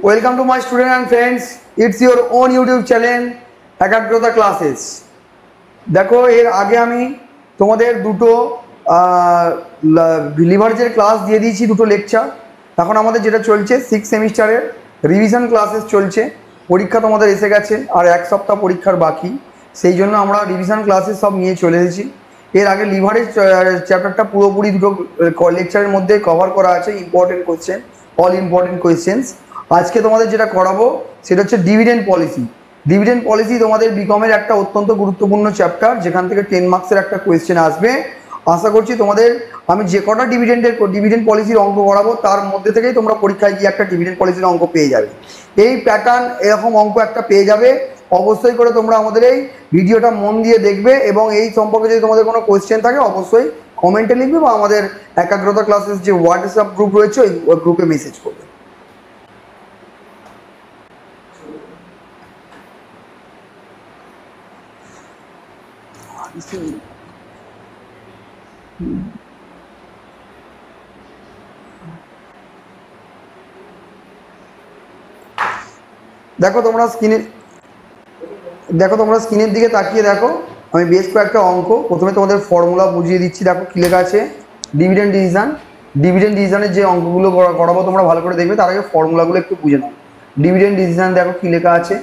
Welcome to my students and friends. It's your own YouTube channel একাগ্রতা classes. দেখো এর আগে আমি তোমাদের দুটো লিভারেজের ক্লাস দিয়ে দিয়েছি, দুটো লেকচার। এখন আমাদের যেটা চলছে 6 সেমিস্টারের রিভিশন ক্লাসেস চলছে। পরীক্ষা তোমাদের এসে গেছে, আর এক সপ্তাহ পরীক্ষার বাকি, সেই জন্য আমরা রিভিশন ক্লাসেস সব নিয়ে চলে এসেছি। এর আগে লিভারেজ চ্যাপ্টারটা পুরোপুরি দুটো লেকচারের মধ্যে কভার করা আছে, important question, all important questions. আজকে তোমাদের যেটা করাবো সেটা হচ্ছে ডিভিডেন্ড পলিসি। ডিভিডেন্ড পলিসি তোমাদের বিকমের একটা অত্যন্ত গুরুত্বপূর্ণ চ্যাপ্টার, যেখান থেকে 10 মার্কসের একটা কোয়েশ্চেন আসবে। আশা করছি তোমাদের আমি যে কটা ডিভিডেন্ড পলিসির অঙ্ক করাবো তার মধ্যে থেকেই তোমরা পরীক্ষায় গিয়ে একটা ডিভিডেন্ড পলিসির অঙ্ক পেয়ে যাবে। এই প্যাটার্ন এরকম অঙ্ক একটা পেয়ে যাবে। অবশ্যই করে তোমরা আমাদের এই ভিডিওটা মন দিয়ে দেখবে, এবং এই সম্পর্কে যদি তোমাদের কোনো কোয়েশ্চেন থাকে অবশ্যই কমেন্টে লিখবে, বা আমাদের একাগ্রতা ক্লাসেস যে হোয়াটসঅ্যাপ গ্রুপ রয়েছে ওই গ্রুপে মেসেজ করবে। দেখো তোমরা স্ক্রিনের দিকে তাকিয়ে দেখো। আমি বেশ কয়েকটা অঙ্ক, প্রথমে তোমাদের ফর্মুলা বুঝিয়ে দিচ্ছি। দেখো কি লেখা আছে, ডিভিডেন্ড ডিসিশনের যে অঙ্কগুলো করাবো তোমরা ভালো করে দেখবে, তার আগে ফর্মুলাগুলো একটু বুঝে নাও। ডিভিডেন্ড ডিসিশন দেখো কি লেখা আছে।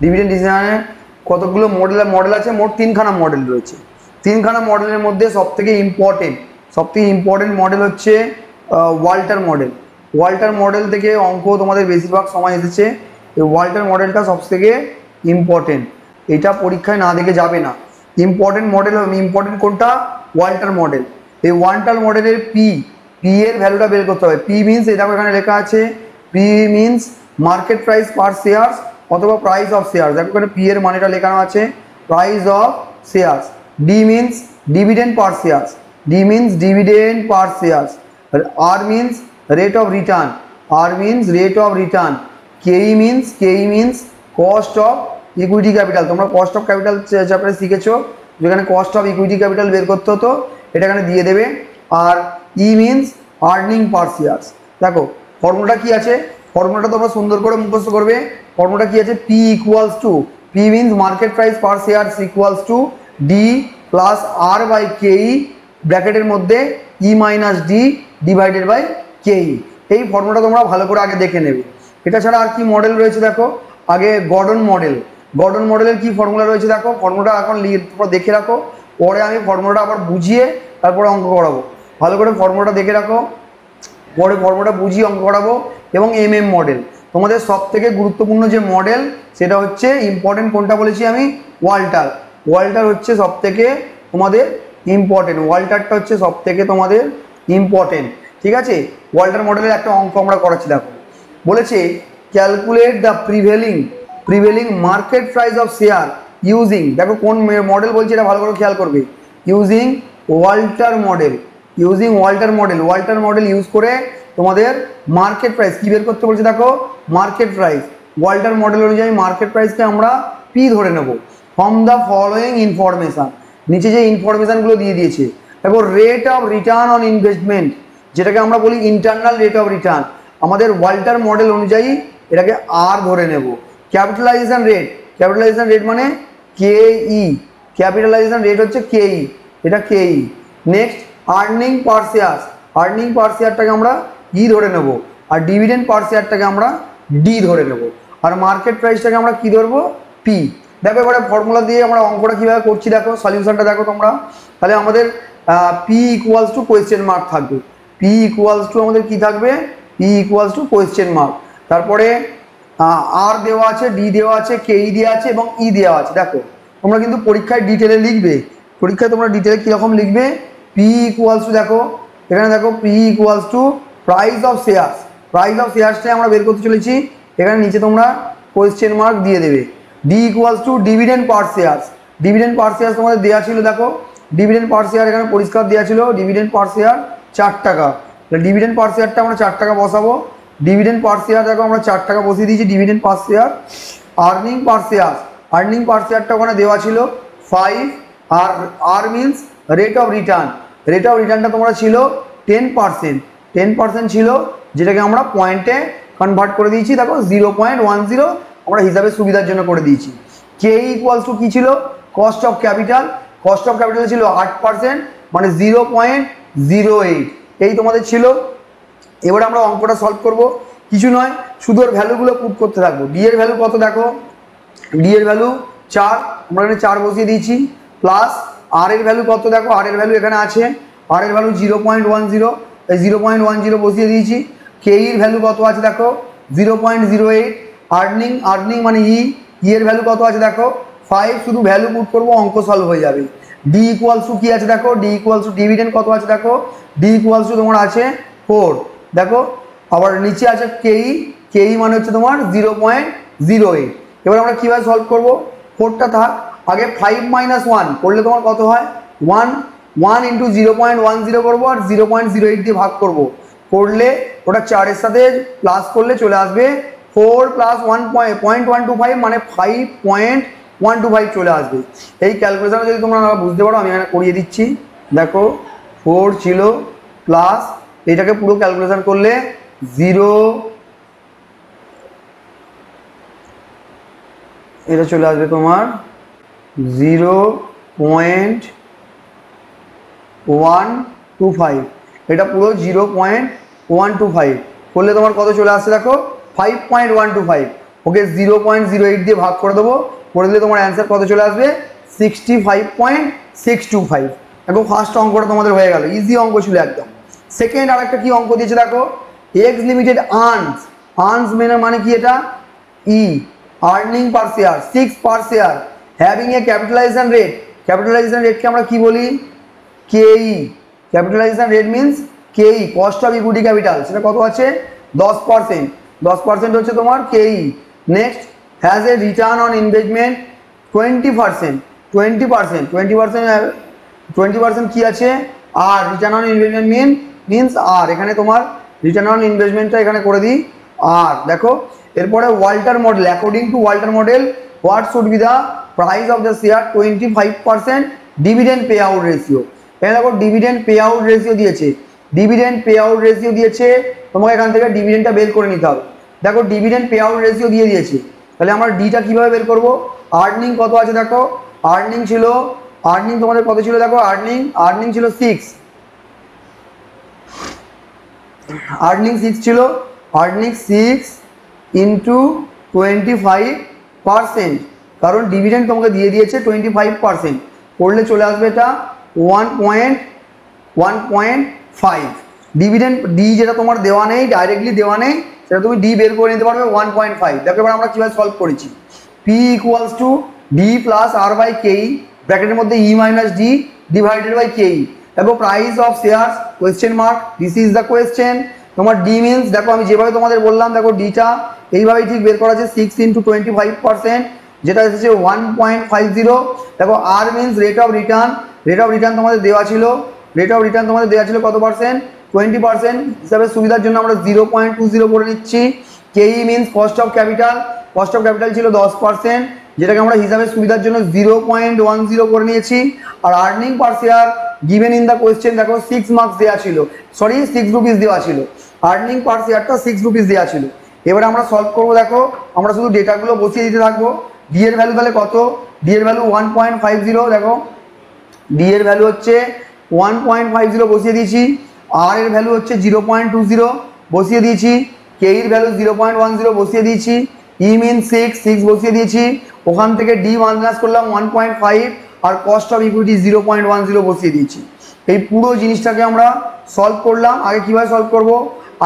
ডিভিডেন্ড ডিসিশনে কতগুলো মডেল আছে, মোট 3খানা মডেল রয়েছে। 3খানা মডেলের মধ্যে সবথেকে ইম্পর্টেন্ট মডেল হচ্ছে ওয়াল্টার মডেল। ওয়াল্টার মডেল থেকে অঙ্ক তোমাদের বেশিরভাগ সময় এসেছে। এই ওয়াল্টার মডেলটা সবথেকে ইম্পর্টেন্ট, এটা পরীক্ষায় না দেখে যাবে না। ইম্পর্টেন্ট কোনটা? Walter model. এই ওয়াল্টার মডেলের পি এর ভ্যালুটা বের করতে হবে। পি মিনস, এটা এখানে লেখা আছে, P means market price per shares অথবা প্রাইস অফ শেয়ার্স। দেখো এখানে পি এর মানেটা লেখানো আছে, price of shares. D means dividend per shares, R means rate of return, Ke means cost of equity capital. তোমরা কস্ট অফ ক্যাপিটাল চ্যাপ্টারে শিখেছো, যেখানে কস্ট অফ ইকুইটি ক্যাপিটাল বের করতে হতো, এটা এখানে দিয়ে দেবে। আর ই মিনস আর্নিং পার শেয়ার্স। দেখো ফর্মুলাটা কি আছে, ফর্মুলাটা তোমরা সুন্দর করে মুখস্থ করবে। ফর্মুলাটা কি আছে, P means market price per shares equals to D plus R by K, ব্র্যাকেটের মধ্যে E minus D divided by K. এই ফর্মুলাটা তোমরা ভালো করে আগে দেখে নেবে। এটা ছাড়া আর কি মডেল রয়েছে দেখো, আগে গর্ডন মডেলের কি ফর্মুলা রয়েছে দেখো। ফর্মুলাটা এখন তোমরা দেখে রাখো, পরে আমি ফর্মুলাটা আবার বুঝিয়ে তারপরে অঙ্ক করাবো। ভালো করে ফর্মুলাটা দেখে রাখো, পরে ফর্মুলাটা বুঝিয়ে অঙ্ক করাবো। এবং মডেল তোমাদের সব থেকে গুরুত্বপূর্ণ যে মডেল, সেটা হচ্ছে ইম্পর্টেন্ট কোনটা বলেছি আমি, ওয়াল্টার হচ্ছে সব থেকে তোমাদের ইম্পর্টেন্ট। ওয়াল্টারটা হচ্ছে সব থেকে তোমাদের ইম্পর্টেন্ট, ঠিক আছে। ওয়াল্টার মডেলের একটা অঙ্ক আমরা করাচ্ছি। দেখো বলেছে calculate the prevailing market price of share using, দেখো কোন মডেল বলছে এটা ভালো করে খেয়াল করবে, ইউজিং ওয়াল্টার মডেল ইউজ করে তোমাদের মার্কেট প্রাইস কি বের করতে বলছে। দেখো মার্কেট প্রাইস, ওয়াল্টার মডেল অনুযায়ী মার্কেট প্রাইসকে আমরা পি ধরে নেব। ফ্রম দ্য ফলোয়িং ইনফরমেশন, নিচে যে ইনফরমেশনগুলো দিয়ে দিয়েছে। দেখো rate of return on investment, যেটাকে আমরা বলি ইন্টারনাল রেট অফ রিটার্ন, আমাদের ওয়াল্টার মডেল অনুযায়ী এটাকে আর ধরে নেব। ক্যাপিটালাইজেশন রেট মানে কেই, ক্যাপিটালাইজেশন রেট হচ্ছে কেই, এটা কেই। নেক্সট আর্নিং পার শেয়ারটাকে আমরা ই ধরে নেব, আর ডিভিডেন্ড পার শেয়ারটাকে আমরা ডি ধরে নেব, আর মার্কেট প্রাইসটাকে আমরা কি ধরবো, পি। দেখো এবারে ফর্মুলা দিয়ে আমরা অঙ্কটা কীভাবে করছি দেখো, সলিউশনটা দেখো তোমরা। তাহলে আমাদের P equals two question mark থাকবে, আমাদের কি থাকবে, P equals two question mark. তারপরে আর দেওয়া আছে, ডি দেওয়া আছে, কেই দেওয়া আছে এবং ই দেওয়া আছে। দেখো তোমরা কিন্তু পরীক্ষায় ডিটেলে লিখবে, তোমরা ডিটেলে কীরকম লিখবে, পি ইকুয়ালস টু, দেখো এখানে দেখো P equals to price of শেয়ার্সটাই আমরা বের করতে চলেছি, এখানে নিচে তোমরা কোয়েশ্চেন মার্ক দিয়ে দেবে। D equals two dividend per shares তোমাদের দেওয়া ছিল। দেখো ডিভিডেন্ড পার শেয়ার এখানে পরিষ্কার দেওয়া ছিল, ডিভিডেন্ড পার শেয়ার 4 টাকা। ডিভিডেন্ড পার শেয়ারটা আমরা 4 টাকা বসাবো। ডিভিডেন্ড পার শেয়ার দেখো আমরা 4 টাকা বসিয়ে দিয়েছি ডিভিডেন্ড পার শেয়ার। আর্নিং পার শেয়ারটা ওখানে দেওয়া ছিল 5, আর মিনস রেট অফ রিটার্নটা তোমরা ছিল 10%, 10% ছিল, যেটাকে আমরা পয়েন্টে কনভার্ট করে দিয়েছি, দেখো 0.10 আমরা হিসাবে সুবিধার জন্য করে দিয়েছি। কে ইকুয়ালস টু কী ছিল, cost of capital, cost of capital ছিল 8%, মানে 0.08 এই তোমাদের ছিল। এবারে আমরা অঙ্কটা সলভ করব, কিছু নয় শুধু ওর ভ্যালুগুলো পুট করতে থাকবো। ডি এর ভ্যালু কত দেখো, ডি এর ভ্যালু 4, আমরা এখানে 4 বসিয়ে দিয়েছি, প্লাস আর এর ভ্যালু কত দেখো, আর এর ভ্যালু এখানে আছে, আর এর ভ্যালু 0.10, এই 0.10 বসিয়ে দিয়েছি। কে এর ভ্যালু কত আছে দেখো 0.08, আর্নিং মানে এর ভ্যালু কত আছে দেখো 5, শুধু ভ্যালু পুট করবো অঙ্ক সলভ হয়ে যাবে। ডি ইকুয়ালস টু কি আছে দেখো, ডি ইকুয়ালস টু ডিভিডেন্ড কত আছে দেখো, ডি ইকুয়ালস টু তোমার আছে 4, দেখো আবার নিচে আছে কেই মানে হচ্ছে তোমার 0.08। এবার আমরা কীভাবে সলভ করবো, 4টা থাক, আগে 5 - 1 করলে তোমার কত হয় 1 ইন্টু 0.10 করবো আর 0.08 দিয়ে ভাগ করবো, করলে ওটা 4-এর সাথে প্লাস করলে চলে আসবে 4 প্লাস 1.125 মানে 5.125 চলে আসবে। এই ক্যালকুলেশনে যদি তোমরা বুঝতে পারো, আমি এখানে করিয়ে দিচ্ছি, দেখো 4 ছিল প্লাস এটাকে পুরো ক্যালকুলেশন করলে 0, এটা চলে আসবে তোমার 0.125, এটা পুরো 0.125 করলে তোমার কত চলে আসছে দেখো 5.125, ওকে 0.08 দিয়ে ভাগ করে দেবো, করে দিলে তোমার অ্যান্সার কত চলে আসবে 65.625। দেখো ফার্স্ট অঙ্কটা তোমাদের হয়ে গেল, ইজি অঙ্ক ছিল একদম। সেকেন্ড আরেকটা কি অঙ্ক দিয়েছে দেখো, এক্স লিমিটেড আর্নস মানে কি, এটা earning per share 6 per share, having a capitalisation রেটকে আমরা কি বলি, Ke. Capitalisation rate means Ke, cost of equity capital, সেটা কত আছে 10% হচ্ছে তোমার Ke. Next has a return on investment 20% কি আছে, আর return on investment means R, এখানে তোমার রিটার্ন অন ইনভেস্টমেন্টটা এখানে করে দিই আর। দেখো এরপরে Walter model, according to Walter model what should be the price of the share 25% dividend pay out ratio. এখানে দেখো ডিভিডেন্ড পে আউট রেশিও দিয়েছে, তোমাকে এখান থেকে ডিভিডেন্ডটা বের করে নিতে হবে। দেখো ডিভিডেন্ড পে আউট রেশিও দিয়ে দিয়েছে, তাহলে আমরা ডিটা কিভাবে বের করবো, আর্নিং কত আছে দেখো, আর্নিং তোমাদের কত ছিল দেখো, আর্নিং ছিল 6, ছিল, আর্নিং 6 ইন্টু 25%, কারণ ডিভিডেন্ড তোমাকে দিয়ে দিয়েছে 25%, করলে চলে আসবে এটা 1.5। ডিভিডেন্ড ডি যেটা তোমার দেওয়া নেই, ডাইরেক্টলি দেওয়া নেই, সেটা তুমি ডি বের করে নিতে পারবে 1.5। দেখো এবার আমরা কীভাবে সলভ করেছি, P equals to D plus R by K, ব্র্যাকেটের মধ্যে E minus D divided by K. দেখো price of shares question mark, this is the question. তোমার ডি মিনস দেখো আমি যেভাবে তোমাদের বললাম, দেখো ডিটা এইভাবেই ঠিক বের করা আছে 6 ইন্টু 25%, যেটা এসেছে 1.50। দেখো আর মিনস রেট অফ রিটার্ন তোমাদের দেওয়া ছিল, কত পার্সেন্ট 20% হিসাবে সুবিধার জন্য আমরা 0.20 করে নিচ্ছি। কেই মিনস কস্ট অফ ক্যাপিটাল ছিল 10%, যেটাকে আমরা হিসাবে সুবিধার জন্য 0.10 করে নিয়েছি। আর earning per share given in the question দেখো 6 মার্কস দেওয়া ছিল, 6 রুপিস দেওয়া ছিল, আর্নিং পার শেয়ারটা 6 রুপিস দেওয়া ছিল। এবারে আমরা সলভ করবো, দেখো আমরা শুধু ডেটাগুলো বসিয়ে দিতে থাকবো। ডি এর ভ্যালু তাহলে কত, ডি এর ভ্যালু 1.50, দেখো ডি এর ভ্যালু হচ্ছে 1.50 বসিয়ে দিয়েছি, আর এর ভ্যালু হচ্ছে 0.20 বসিয়ে দিয়েছি, কে এর ভ্যালু 0.10 বসিয়ে দিয়েছি, ই মিন 6 বসিয়ে দিয়েছি, ওখান থেকে ডি মাইনাস করলাম 1.5, আর কস্ট অফ ইকুইটি 0.10 বসিয়ে দিয়েছি। এই পুরো জিনিসটাকে আমরা সলভ করলাম। আগে কীভাবে সলভ করবো,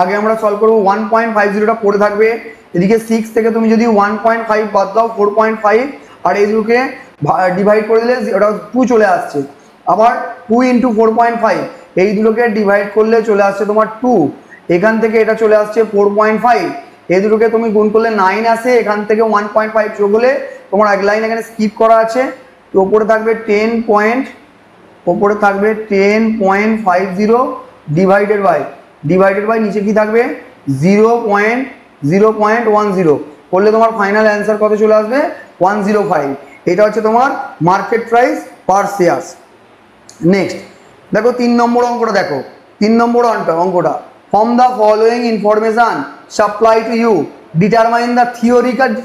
আগে আমরা সলভ করবো 1.50টা পড়ে থাকবে, এদিকে 6 থেকে তুমি যদি 1.5 বাদ দাও 4.5, আর এই দুটোকে ডিভাইড করে দিলে ওটা 2 চলে আসছে, আবার 2 ইন্টু 4.5 এই দুটোকে ডিভাইড করলে চলে আসছে তোমার 2, এখান থেকে এটা চলে আসছে 4.5, এই দুটোকে তুমি গুণ করলে 9 আসে, এখান থেকে 1.5 যোগ হলে তোমার এক লাইন এখানে স্কিপ করা আছে, তো ওপরে থাকবে 10.50 ডিভাইডেড বাই নিচে কি থাকবে 0.10 করলে তোমার ফাইনাল অ্যান্সার কত চলে আসবে 105। এটা হচ্ছে তোমার market price per share. Next দেখো 3 নম্বর অঙ্কটা, দেখো 3 নম্বর অঙ্কটা, from the following information supply to you, determine the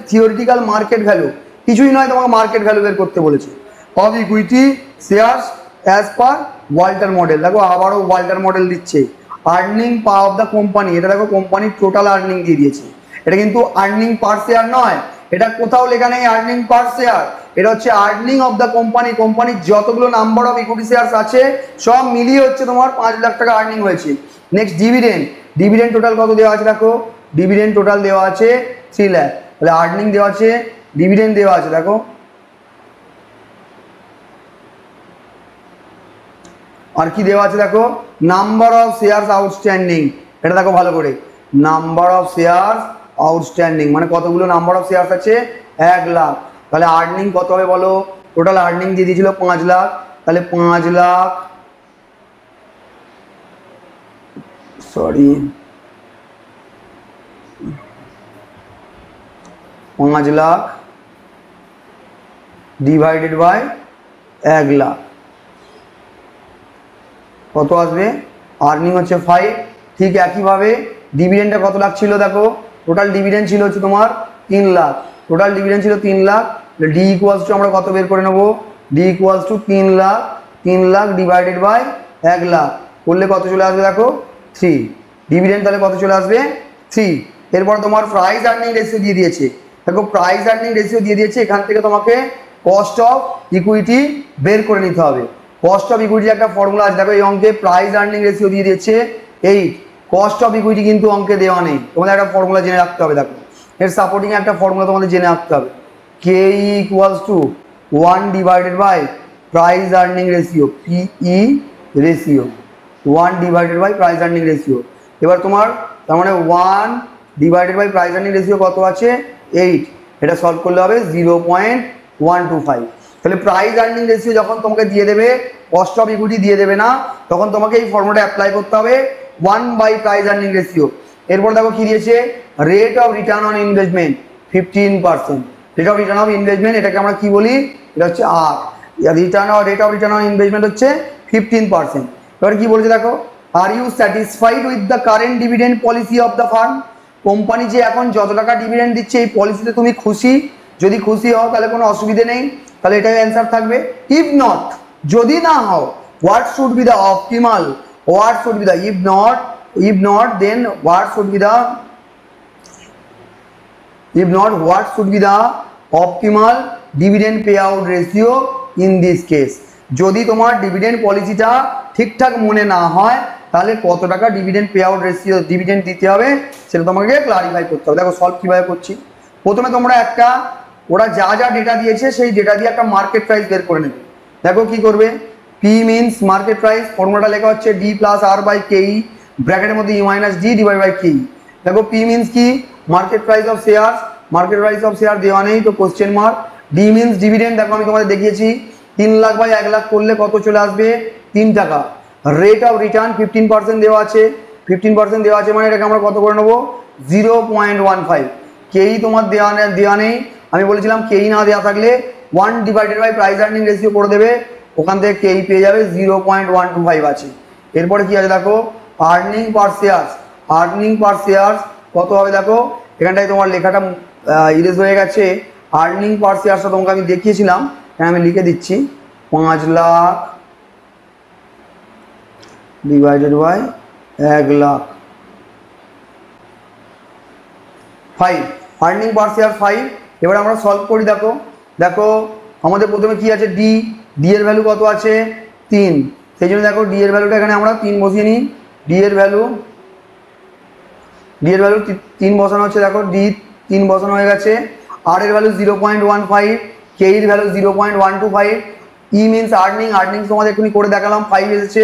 theoretical market value, কিছুই নয় তোমাকে মার্কেট ভ্যালু বের করতে বলেছে of equity shares as per Walter model. দেখো আবারও ওয়াল্টার মডেল দিচ্ছে। Earning power of the company, এটা দেখো কোম্পানির টোটাল আর্নিং দিয়ে দিয়েছে, এটা কিন্তু আর্নিং পার শেয়ার নয়, এটা কোথাও লেখা নেই আর্নিং পার শেয়ার, এটা হচ্ছে আর্নিং অফ দ্য কোম্পানি। কোম্পানির যতগুলো নাম্বার অফ ইকুইটি শেয়ারস আছে সব মিলিয়ে হচ্ছে তোমার 5 লাখ টাকা আর্নিং হয়েছে। নেক্সট ডিভিডেন্ড, ডিভিডেন্ড টোটাল কত দেওয়া আছে দেখো, ডিভিডেন্ড টোটাল দেওয়া আছে 3 লাখ, তাহলে আর্নিং দেওয়া আছে, ডিভিডেন্ড দেওয়া আছে দেখো। আর কি দেওয়া আছে দেখো, নাম্বার অফ শেয়ারস আউটস্ট্যান্ডিং, এটা দেখো ভালো করে, নাম্বার অফ শেয়ারস আউটস্ট্যান্ডিং মানে কতগুলো নাম্বার অফ শেয়ারস আছে, 1 লাখ। তাহলে আর্নিং কত হবে বলো, টোটাল আর্নিং দিয়ে দিয়েছিল 5 লাখ, তাহলে 5 lakh, sorry 5 lakh divided by 1 lakh কত আসবে, আর্নিং হচ্ছে 5। ঠিক একইভাবে ডিভিডেন্ডটা কত লাখ ছিল দেখো, টোটাল ডিভিডেন্ড ছিল হচ্ছে তোমার 3 লাখ, টোটাল ডিভিডেন্ড ছিল 3 লাখ, ডি ইকুয়ালস টু আমরা কত বের করে নেবো, D equals to 3 lakh, 3 lakh divided by 1 lakh করলে কত চলে আসবে দেখো 3, ডিভিডেন্ড তাহলে কত চলে আসবে 3। এরপর তোমার প্রাইস আর্নিং রেশিও দিয়ে দিয়েছে, দেখো প্রাইস আর্নিং রেশিও দিয়ে দিয়েছে, এখান থেকে তোমাকে কস্ট অফ ইকুইটি বের করে নিতে হবে। কস্ট অফ ইকুইটি একটা ফর্মুলা আছে দেখো, এই অঙ্কে প্রাইস আর্নিং রেশিও দিয়ে দিয়েছে 8, কস্ট অফ ইকুইটি কিন্তু অঙ্কে দেওয়া নেই, তোমাদের একটা ফর্মুলা জেনে রাখতে হবে। দেখো এর সাপোর্টিং একটা ফর্মুলা তোমাদের জেনে রাখতে হবে, K equals to 1 divided by price earning ratio, PE ratio, 1 divided by price earning ratio. এবার তোমার তার মানে 1 divided by price earning ratio কত আছে 8, এটা সলভ করলে হবে 0.125। তাহলে প্রাইস আর্নিং রেশিও যখন তোমাকে দিয়ে দেবে, কস্ট অফ ইকুইটি দিয়ে দেবে না, তখন তোমাকে এই ফর্মুলাটা অ্যাপ্লাই করতে হবে 1 বাই প্রাইস আর্নিং রেশিও। এরপর দেখো কি দিয়েছে, rate of return on investment 15%, rate of return of investment এটাকে আমরা কি বলি, এটা হচ্ছে R, rate of return on investment হচ্ছে 15%। এবার কি বলছে দেখো, are you satisfied with the current dividend policy of the firm, company যে এখন যত টাকা ডিভিডেন্ড দিচ্ছে এই পলিসিতে তুমি খুশি, যদি খুশি হও তাহলে কোনো অসুবিধে নেই, তাহলে এটাই অ্যান্সার থাকবে। ইফ নট, যদি না হও, what should be the optimal, what should be the, if not then what should be the, if not what should be the optimal dividend payout ratio in this case, যদি তোমার dividend পলিসিটা ঠিকঠাক মনে না হয় তাহলে কত টাকা ডিভিডেন্ড পেআউট রেশিও ডিভিডেন্ড দিতে হবে সেটা তোমাকে ক্লারিফাই করতে হবে। দেখো সলভ কিভাবে করছি, প্রথমে তোমরা একটা, ওরা যা যা ডেটা দিয়েছে সেই ডেটা দিয়ে একটা মার্কেট প্রাইস বের করে নেবে। দেখো কি করবে, পি মিনস মার্কেট প্রাইস, ফর্মুলাটা লেখা হচ্ছে D plus R by K, ব্র্যাকেটের মধ্যে E minus D divide by K. দেখো পি মিনস কি, market price of share, market price of share দেওয়া নেই তো question mark. D means dividend, দেখো আমি তোমাদের দেখিয়েছি 3 লাখ বাই 1 লাখ করলে কত চলে আসবে 3 টাকা। রেট অফ রিটার্ন 15% দেওয়া আছে, 15% দেওয়া আছে মানে এটাকে আমরা কত করে নেবো 0.15। কেই তোমার দেওয়া নেই, আমি বলেছিলাম কেই না দেওয়া থাকলে 1 divided by price earning ratio করে দেবে, ওখান থেকে কেই পেয়ে যাবে 0.125 আছে। এরপরে কি আছে দেখো, earning per share, earning per share কত হবে দেখো, এখানটায় তোমার লেখাটা ইরেজ হয়ে গেছে, আর্নিং পার শেয়ারটা তোমাকে আমি দেখিয়েছিলাম, আমি লিখে দিচ্ছি 5 lakh divided by 1 lakh 5, earning per share 5। এবার আমরা সলভ করি, দেখো দেখো আমাদের প্রথমে কি আছে ডি, ডি এর ভ্যালু কত আছে 3, সেই জন্য দেখো ডি এর ভ্যালুটা এখানে আমরা 3 বসিয়ে নিই, ডি এর ভ্যালু 3 বসানো হচ্ছে, দেখো ডি 3 বসানো হয়ে গেছে, আর এর ভ্যালু 0.15, কে এর ভ্যালু 0.125, ই মিনস আর্নিং, আর্নিং তোমাদের এখনই করে দেখালাম 5 এসেছে,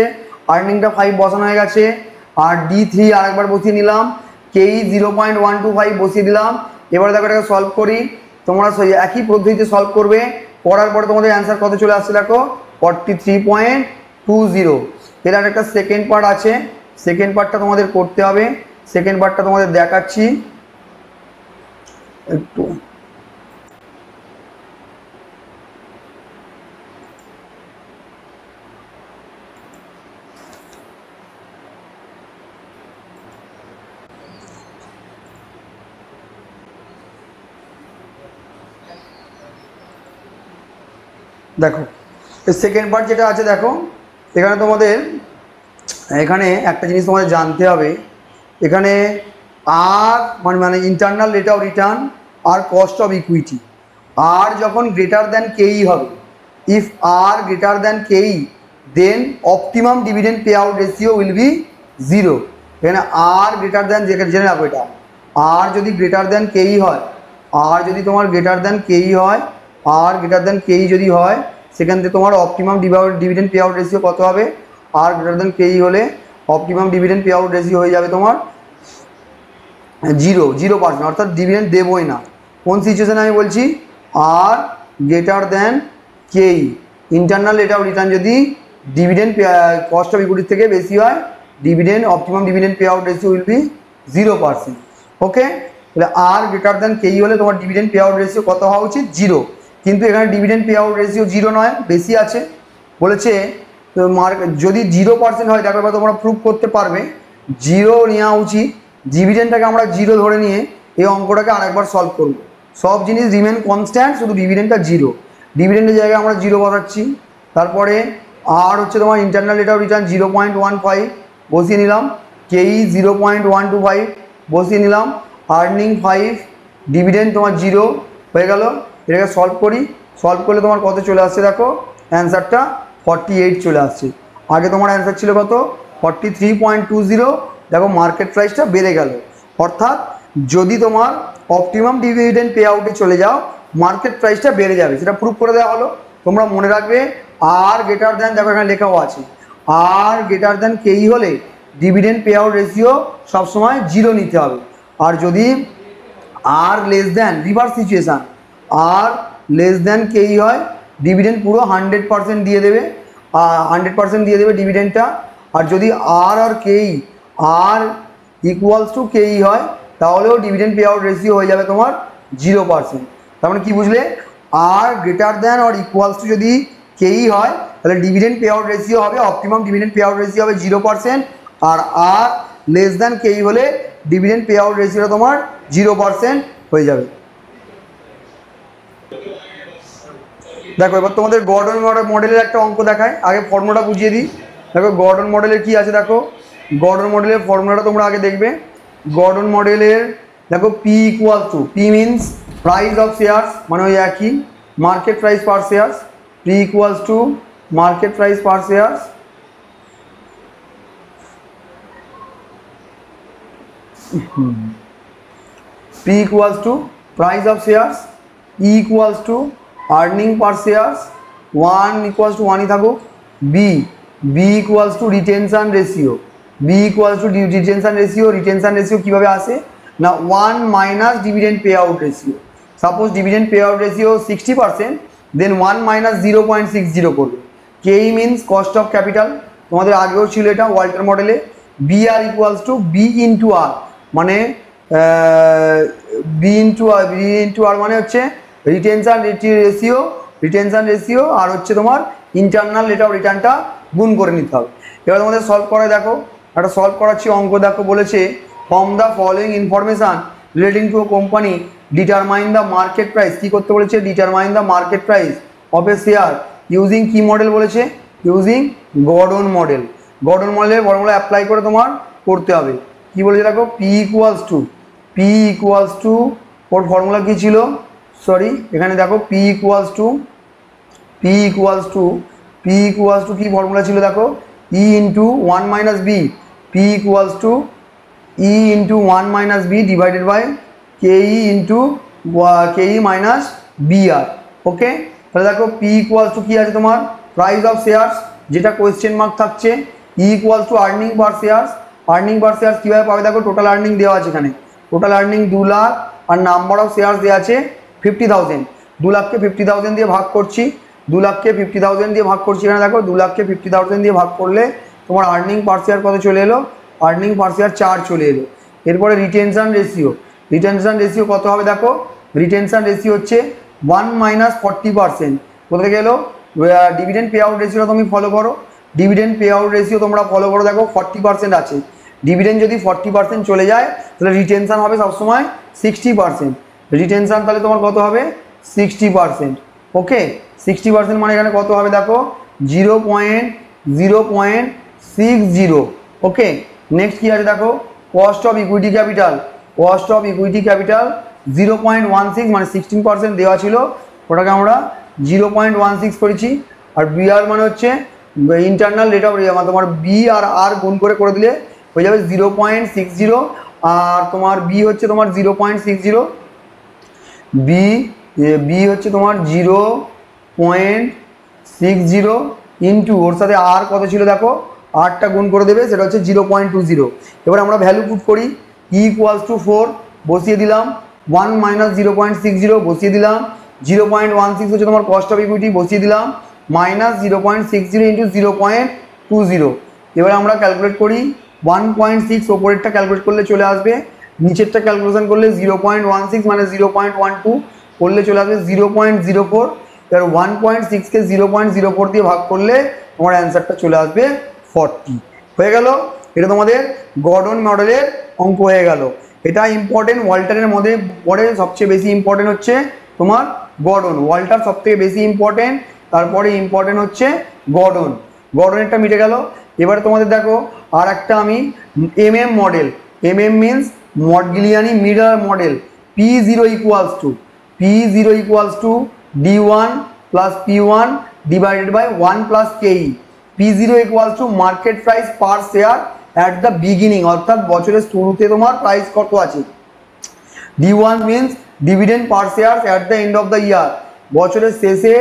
আর্নিংটা 5 বসানো হয়ে গেছে, আর ডি 3 আরেকবার বসিয়ে নিলাম, কেই 0.125 বসিয়ে দিলাম। এবারে দেখো এটাকে সলভ করি, তোমরা একই পদ্ধতিতে সলভ করবে, করার পরে তোমাদের অ্যান্সার কত চলে আসছে দেখো 43.20। এর আর একটা সেকেন্ড পার্ট আছে, সেকেন্ড পার্টটা তোমাদের করতে হবে, সেকেন্ড পার্টটা তোমাদের দেখাচ্ছি একটু। দেখো সেকেন্ড পার্ট যেটা আছে, দেখো এখানে তোমাদের এখানে একটা জিনিস তোমাদের জানতে হবে, এখানে আর মানে ইন্টারনাল রেট অফ রিটার্ন আর কস্ট অফ ইকুইটি, আর যখন গ্রেটার দ্যান কেই হবে, if R greater than Ke then optimum dividend pay out ratio will be 0। এখানে আর গ্রেটার দ্যান, জেনে রাখো এটা, আর যদি গ্রেটার দ্যান কেই হয়, আর যদি তোমার গ্রেটার দ্যান কেই হয়, আর গ্রেটার দ্যান কেই যদি হয়, সেখান থেকে তোমার optimum dividend pay out ratio কত হবে, আর গ্রেটার দ্যান কেই হলে optimum dividend pay out ratio হয়ে যাবে তোমার 0%, অর্থাৎ ডিভিডেন্ড দেবই না। কোন সিচুয়েশনে আমি বলছি, আর গ্রেটার দ্যান কেই, ইন্টারনাল রেট অফ রিটার্ন যদি ডিভিডেন্ড কস্ট অফ ইকুইটি থেকে বেশি হয়, dividend optimum dividend pay out ratio will be 0%। ওকে, তাহলে আর গ্রেটার দ্যান কেই হলে তোমার ডিভিডেন্ড পে আউট রেশিও কত হওয়া উচিত, 0। কিন্তু এখানে ডিভিডেন্ড পে আউট রেশিও 0 নয়, বেশি আছে বলেছে। তো যদি 0% হয়, দেখো এবার তোমরা প্রুভ করতে পারবে 0 নেওয়া উচিত, ডিভিডেন্ডটাকে আমরা 0 ধরে নিয়ে এই অঙ্কটাকে আরেকবার সলভ করব। সব জিনিস রিমেন কনস্ট্যান্ট, শুধু ডিভিডেন্ডটা 0, ডিভিডেন্ডের জায়গায় আমরা 0 বসাচ্ছি। তারপরে আর হচ্ছে তোমার ইন্টারনাল রেট অফ রিটার্ন 0.15 বসিয়ে নিলাম, কেই 0.125 বসিয়ে নিলাম, আর্নিং 5, ডিভিডেন্ড তোমার 0 হয়ে গেল। এটাকে সলভ করি, সলভ করলে তোমার কত চলে আসছে, দেখো অ্যান্সারটা 48 চলে আসছে। আগে তোমার অ্যান্সার ছিল কত, 43.20। দেখো মার্কেট প্রাইসটা বেড়ে গেল, অর্থাৎ যদি তোমার অপটিমাম ডিভিডেন্ড পে আউটে চলে যাও, মার্কেট প্রাইসটা বেড়ে যাবে, সেটা প্রুভ করে দেওয়া হলো। তোমরা মনে রাখবে আর গ্রেটার দ্যান, দেখো এখানে লেখাও আছে, আর গ্রেটার দ্যান কেই হলে ডিভিডেন্ড পে আউট রেশিও সবসময় 0 নিতে হবে। আর যদি আর লেস দ্যান, রিভার্স সিচুয়েশান, আর লেস দ্যান কেই হয়, ডিভিডেন্ড পুরো 100% দিয়ে দেবে, 100% দিয়ে দেবে ডিভিডেন্ডটা। আর যদি আর কেই, আর ইকুয়ালস টু কেই হয়, তাহলেও ডিভিডেন্ড পে আউট রেশিও হয়ে যাবে তোমার 0%। তার মানে কি বুঝলে, R greater than or equals to যদি কেই হয়, তাহলে ডিভিডেন্ড পে আউট রেশিও হবে, optimum dividend pay out ratio হবে 0%। আর লেস দ্যান কেই হলে ডিভিডেন্ড পে আউট রেশিওটা তোমার 0% হয়ে যাবে। দেখো এবার তোমাদের গর্ডন মডেলের একটা অঙ্ক দেখায়, আগে ফর্মুলাটা বুঝিয়ে দিই। দেখো গর্ডন মডেলের কি আছে, দেখো গর্ডন মডেলের ফর্মুলাটা তোমরা আগে দেখবে। গর্ডন মডেলের দেখো P equal to, P means price of shares, মানে ওই একই, market price per shares, P equals to market price per shares, P equals to price of shares, E equals to earning per shares, 1 equals to 1 থাকুক, B equals to retention ratio, B equals to retention ratio কিভাবে আসে না, 1 minus dividend payout ratio। Suppose dividend pay out ratio 60%, then 1 minus 0.60 করবে। K means cost of capital, তোমাদের আগেও ছিল এটা Walter মডেলে। BR equals to B into R, মানে B into R মানে হচ্ছে রিটেনশন রেশিও, আর হচ্ছে তোমার ইন্টারনাল রেট অফ রিটার্নটা গুণ করে নিতে হবে। এবার তোমাদের সলভ করে দেখো, একটা সলভ করাচ্ছি অঙ্ক। দেখো বলেছে from the following information relating to a company determine the market price, কী করতে বলেছে, determine the market price of a share using কি মডেল বলেছে, ইউজিং গর্ডন মডেল। গর্ডন মডেলের ফর্মুলা অ্যাপ্লাই করে তোমার করতে হবে। কি বলেছে দেখো, পি ইকুয়ালস টু ওর ফর্মুলা কী ছিল, সরি এখানে দেখো পি ইকুয়ালস টু কি ফর্মুলা ছিল দেখো, E into 1 minus B, P equals to E into 1 minus B divided by K into K minus B R. Okay, তাহলে দেখো পি ইকুয়ালস টু কী আছে তোমার, প্রাইস অফ শেয়ার্স, যেটা কোয়েশ্চেন মার্ক থাকছে, E equals to earning per shares. Earning per shares কীভাবে পাবে, দেখো টোটাল আর্নিং দেওয়া আছে এখানে, টোটাল আর্নিং 2 লাখ, আর নাম্বার অফ শেয়ার্স দেওয়া আছে 50,000। 2 লাখকে 50,000 দিয়ে ভাগ করছি, 2 লাখকে 50,000 দিয়ে ভাগ করছি, এখানে দেখো 2 লাখকে 50,000 দিয়ে ভাগ করলে তোমার আর্নিং পার শেয়ার কত চলে এলো, আর্নিং পার শেয়ার 4 চলে এলো। এরপরে রিটেনশন রেশিও কত হবে, দেখো রিটেনশন রেশিও হচ্ছে 1 মাইনাস 40%। কোথা থেকে এলো, ডিভিডেন্ড পে আউট রেশিওটা তুমি ফলো করো, ডিভিডেন্ড পে আউট রেশিও তোমরা ফলো করো, দেখো 40% আছে। ডিভিডেন্ড যদি 40% চলে যায়, তাহলে রিটেনশন হবে সবসময় 60%। রিটেনশন তাহলে তোমার কত হবে, 60%। ওকে, 60% মানে এখানে কত হবে দেখো 0.60। ওকে, নেক্সট কি আছে দেখো cost of equity capital. Cost of equity capital 0.16 মানে 16% দেওয়া ছিল, ওটাকে আমরা 0.16 করেছি। আর বিআর মানে হচ্ছে ইন্টারনাল রেট অফ তোমার বি আর আর গুণ করে দিলে হয়ে যাবে 0.60। আর তোমার বি হচ্ছে তোমার 0.60, বি হচ্ছে তোমার 0.60 ইন্টু ওর সাথে আর কত ছিল দেখো আরটা গুণ করে দেবে, সেটা হচ্ছে 0.20। এবার আমরা ভ্যালু পুট করি, ই ইকুয়ালস টু 4 বসিয়ে দিলাম, 1 মাইনাস 0.60 বসিয়ে দিলাম, 0.16 হচ্ছে তোমার কস্ট অফ ইকুইটি বসিয়ে দিলাম, মাইনাস 0.60 ইন্টু 0.20। এবার আমরা ক্যালকুলেট করি 1.6, ওপরেরটা ক্যালকুলেট করলে চলে আসবে, নিচেরটা ক্যালকুলেশন করলে 0.16 মানে 0.12 করলে চলে আসবে 0.04। এবার 1.6কে 0.04 দিয়ে ভাগ করলে তোমার অ্যান্সারটা চলে আসবে 40। হয়ে গেল, এটা তোমাদের গর্ডন মডেলের অঙ্ক হয়ে গেল। এটা ইম্পর্টেন্ট, ওয়াল্টারের মধ্যে পরে সবচেয়ে বেশি ইম্পর্টেন্ট হচ্ছে তোমার গর্ডন। ওয়াল্টার সব থেকে বেশি ইম্পর্টেন্ট, তারপরে ইম্পর্টেন্ট হচ্ছে গর্ডন। গর্ডনেরটা মিটে গেল। এবারে তোমাদের দেখো আর একটা আমি MM model, MM means Modigliani Miller model. P0 equals to D1 plus P1 divided by 1 plus KE। P0 equals to market price per share at the beginning, অর্থাৎ বছরের শুরুতে তোমার প্রাইস কত আছে। D1 means dividend per share at the end of the year, বছরের শেষে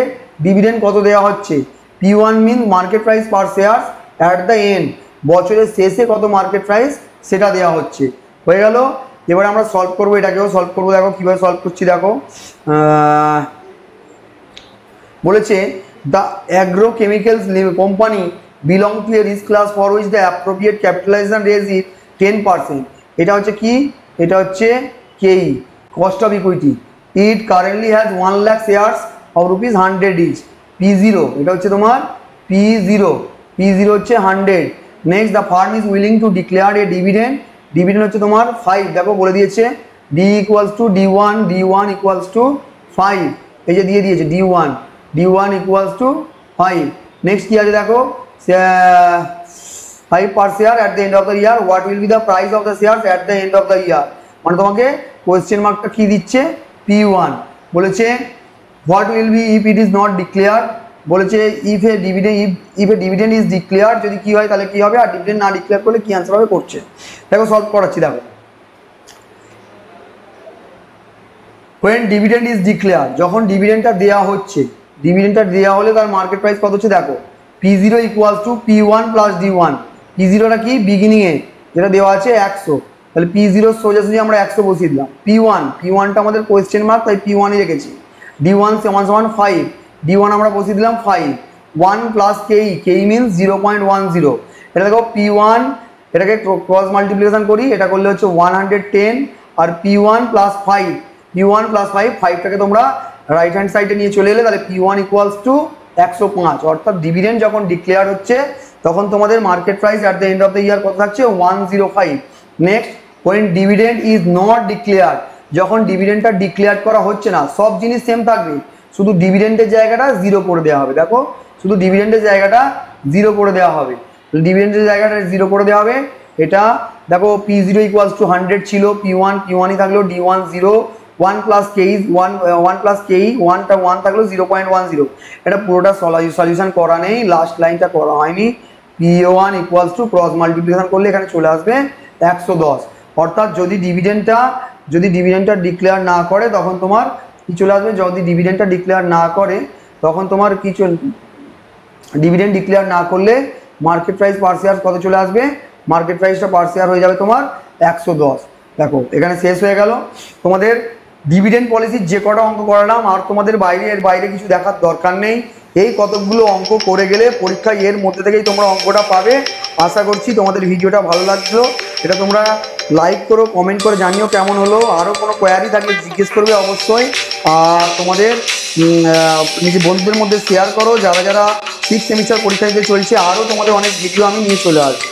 ডিভিডেন্ড কত দেওয়া হচ্ছে। P1 means market price per share at the end, বছরের শেষে কত মার্কেট প্রাইস সেটা দেওয়া হচ্ছে। হয়ে গেল। এবার আমরা সলভ করবো, এটাকেও সলভ করবো। দেখো কীভাবে সলভ করছি দেখো, বলেছে the agrochemicals company belong to a risk class for which the appropriate capitalisation rate is 10%। এটা হচ্ছে কি, এটা হচ্ছে Ke, cost of equity. It currently has 1 lakh shares of ₹100 each. P0 এটা হচ্ছে তোমার P0 হচ্ছে 100। Next the firm is willing to declare a dividend, dividend হচ্ছে তোমার 5, দেখো বলে দিয়েছে D equals to D1 equals to 5, এই যে দিয়ে দিয়েছে D1 ইকুয়ালস টু 5। নেক্সট কি আছে দেখো 5 per share at the end of the year, what will be the price of the share at the end of the year. মানে তোমাকে question মার্কটা কি দিচ্ছে P1 বলেছে, what will be if it is not declare, বলেছে if a dividend is declare, যদি কি হয় তাহলে কি হবে, আর ডিভিডেন্ড না ডিক্লেয়ার করলে কি অ্যান্সার হবে করছে। দেখো সলভ করাচ্ছি। দেখো when ডিভিডেন্ড ইজ ডিক্লেয়ার, যখন ডিভিডেন্ডটা দেওয়া হচ্ছে, ডিভিডেন্ডটা দেওয়া হলে তার মার্কেট প্রাইস কত হচ্ছে দেখো P0 equals two P1 plus D1। P0টা কি বিগিনিংয়ে যেটা দেওয়া আছে 100, তাহলে P0 সোজাসুজি আমরা 100 বসিয়ে দিলাম। P1টা আমাদের কোয়েশ্চেন মার্ক, তাই P1-ই রেখেছি। D1 সমান 5, D1 আমরা বসিয়ে দিলাম 5। 1 প্লাস KE মিনস 0.10। এটা দেখো P1, এটাকে ক্রস মাল্টিপ্লিকেশন করি, এটা করলে হচ্ছে 110। আর P1 প্লাস 5, 5টাকে তোমরা রাইট হ্যান্ড সাইডে নিয়ে চলে এলে তাহলে P1 ইকুয়ালস টু 105। অর্থাৎ ডিভিডেন্ড যখন ডিক্লেয়ার হচ্ছে তখন তোমাদের market price at the end of the ইয়ার কত থাকছে 105। Next when dividend is not declare, যখন ডিভিডেন্ডটা ডিক্লেয়ার করা হচ্ছে না, সব জিনিস সেম থাকবে, শুধু ডিভিডেন্ডের জায়গাটা 0 করে দেওয়া হবে। দেখো শুধু ডিভিডেন্ডের জায়গাটা 0 করে দেওয়া হবে, ডিভিডেন্ডের জায়গাটা 0 করে দেওয়া হবে। এটা দেখো P0 ইকুয়ালস টু 100 ছিল, P1ই থাকলো, D1 0, 1 প্লাস KE 1টা 1 থাকলো 0.10। এটা পুরোটা সলিউশন করা নেই, লাস্ট লাইনটা করা হয়নি। P1 equals to cross multiplication করলে এখানে চলে আসবে 110। অর্থাৎ যদি ডিভিডেন্ডটা ডিক্লেয়ার না করে তখন তোমার কি চলে আসবে, যদি ডিভিডেন্ডটা ডিক্লেয়ার না করে তখন তোমার কি ডিভিডেন্ড ডিক্লেয়ার না করলে মার্কেট প্রাইস পার শেয়ার কত চলে আসবে, মার্কেট প্রাইসটা পার শেয়ার হয়ে যাবে তোমার 110। দেখো এখানে শেষ হয়ে গেল তোমাদের ডিভিডেন্ড পলিসির যে কটা অঙ্ক করালাম, আর তোমাদের বাইরে কিছু দেখার দরকার নেই। এই কতগুলো অঙ্ক করে গেলে পরীক্ষায় এর মধ্যে থেকেই তোমরা অঙ্কটা পাবে। আশা করছি তোমাদের ভিডিওটা ভালো লাগলো। এটা তোমরা লাইক করো, কমেন্ট করে জানিও কেমন হলো। আরও কোনো কোয়ারি থাকলে জিজ্ঞেস করবে অবশ্যই। আর তোমাদের নিজের বন্ধুদের মধ্যে শেয়ার করো, যারা 6th সেমিস্টার পরীক্ষা দিতে চলছে। আরও তোমাদের অনেক ভিডিও আমি নিয়ে চলে আসবো।